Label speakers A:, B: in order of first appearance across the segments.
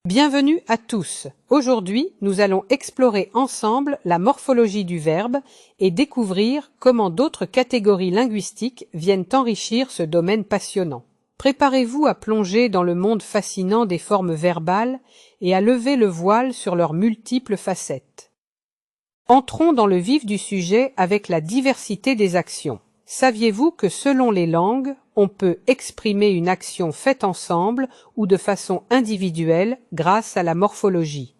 A: Bienvenue à tous. Aujourd'hui, nous allons explorer ensemble la morphologie du verbe et découvrir comment d'autres catégories linguistiques viennent enrichir ce domaine passionnant. Préparez-vous à plonger dans le monde fascinant des formes verbales et à lever le voile sur leurs multiples facettes. Entrons dans le vif du sujet avec la diversité des actions. Saviez-vous que selon les langues, on peut exprimer une action faite ensemble ou de façon individuelle grâce à la morphologie?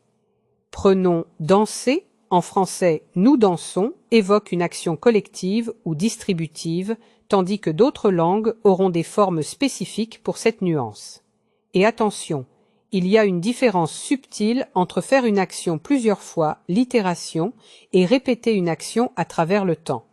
A: Prenons danser, en français nous dansons, évoque une action collective ou distributive, tandis que d'autres langues auront des formes spécifiques pour cette nuance. Et attention, il y a une différence subtile entre faire une action plusieurs fois, l'itération, et répéter une action à travers le temps.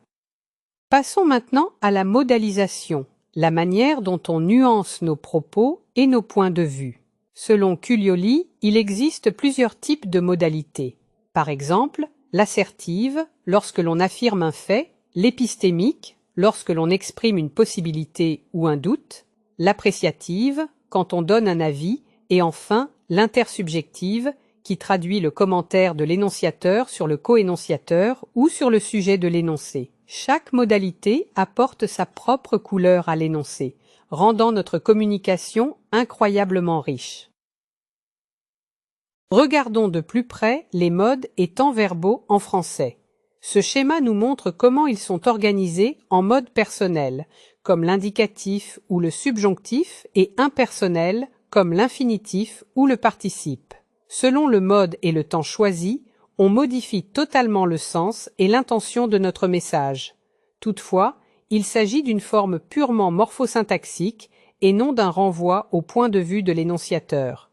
A: Passons maintenant à la modalisation, la manière dont on nuance nos propos et nos points de vue. Selon Culioli, il existe plusieurs types de modalités. Par exemple, l'assertive, lorsque l'on affirme un fait, l'épistémique, lorsque l'on exprime une possibilité ou un doute, l'appréciative, quand on donne un avis, et enfin l'intersubjective, qui traduit le commentaire de l'énonciateur sur le co-énonciateur ou sur le sujet de l'énoncé. Chaque modalité apporte sa propre couleur à l'énoncé, rendant notre communication incroyablement riche. Regardons de plus près les modes et temps verbaux en français. Ce schéma nous montre comment ils sont organisés en modes personnels, comme l'indicatif ou le subjonctif, et impersonnels, comme l'infinitif ou le participe. Selon le mode et le temps choisi, on modifie totalement le sens et l'intention de notre message. Toutefois, il s'agit d'une forme purement morphosyntaxique et non d'un renvoi au point de vue de l'énonciateur.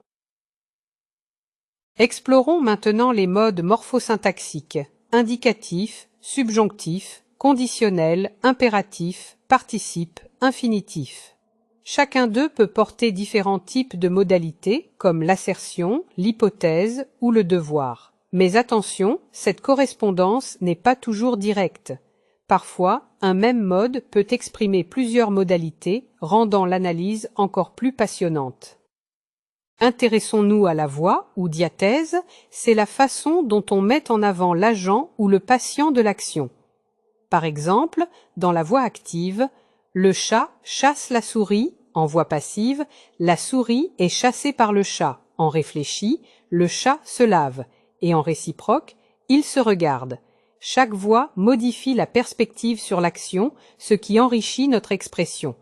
A: Explorons maintenant les modes morphosyntaxiques: indicatif, subjonctif, conditionnel, impératif, participe, infinitif. Chacun d'eux peut porter différents types de modalités, comme l'assertion, l'hypothèse ou le devoir. Mais attention, cette correspondance n'est pas toujours directe. Parfois, un même mode peut exprimer plusieurs modalités, rendant l'analyse encore plus passionnante. Intéressons-nous à la voix ou diathèse, c'est la façon dont on met en avant l'agent ou le patient de l'action. Par exemple, dans la voix active, le chat chasse la souris, en voix passive, la souris est chassée par le chat, en réfléchi, le chat se lave, et en réciproque, ils se regardent. Chaque voix modifie la perspective sur l'action, ce qui enrichit notre expression.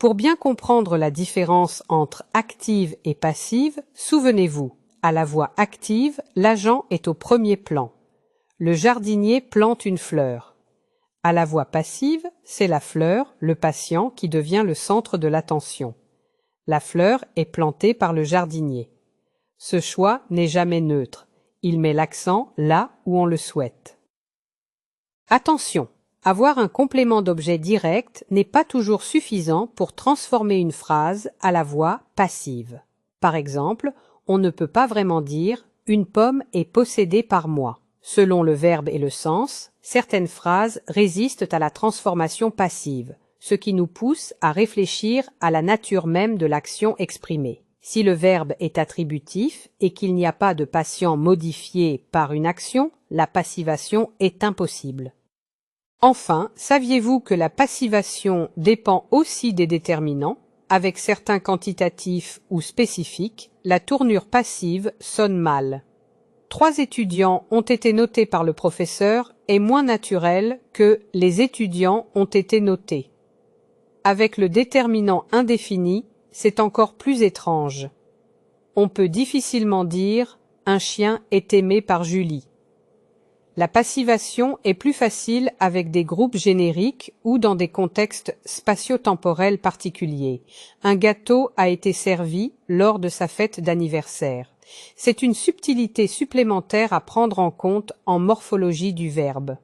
A: Pour bien comprendre la différence entre active et passive, souvenez-vous, à la voix active, l'agent est au premier plan. Le jardinier plante une fleur. À la voix passive, c'est la fleur, le patient, qui devient le centre de l'attention. La fleur est plantée par le jardinier. Ce choix n'est jamais neutre. Il met l'accent là où on le souhaite. Attention, avoir un complément d'objet direct n'est pas toujours suffisant pour transformer une phrase à la voix passive. Par exemple, on ne peut pas vraiment dire « une pomme est possédée par moi ». Selon le verbe et le sens, certaines phrases résistent à la transformation passive, ce qui nous pousse à réfléchir à la nature même de l'action exprimée. Si le verbe est attributif et qu'il n'y a pas de patient modifié par une action, la passivation est impossible. Enfin, saviez-vous que la passivation dépend aussi des déterminants? Avec certains quantitatifs ou spécifiques, la tournure passive sonne mal. 3 étudiants ont été notés par le professeur est moins naturel que les étudiants ont été notés. Avec le déterminant indéfini, c'est encore plus étrange. On peut difficilement dire « un chien est aimé par Julie ». La passivation est plus facile avec des groupes génériques ou dans des contextes spatio-temporels particuliers. Un gâteau a été servi lors de sa fête d'anniversaire. C'est une subtilité supplémentaire à prendre en compte en morphologie du verbe.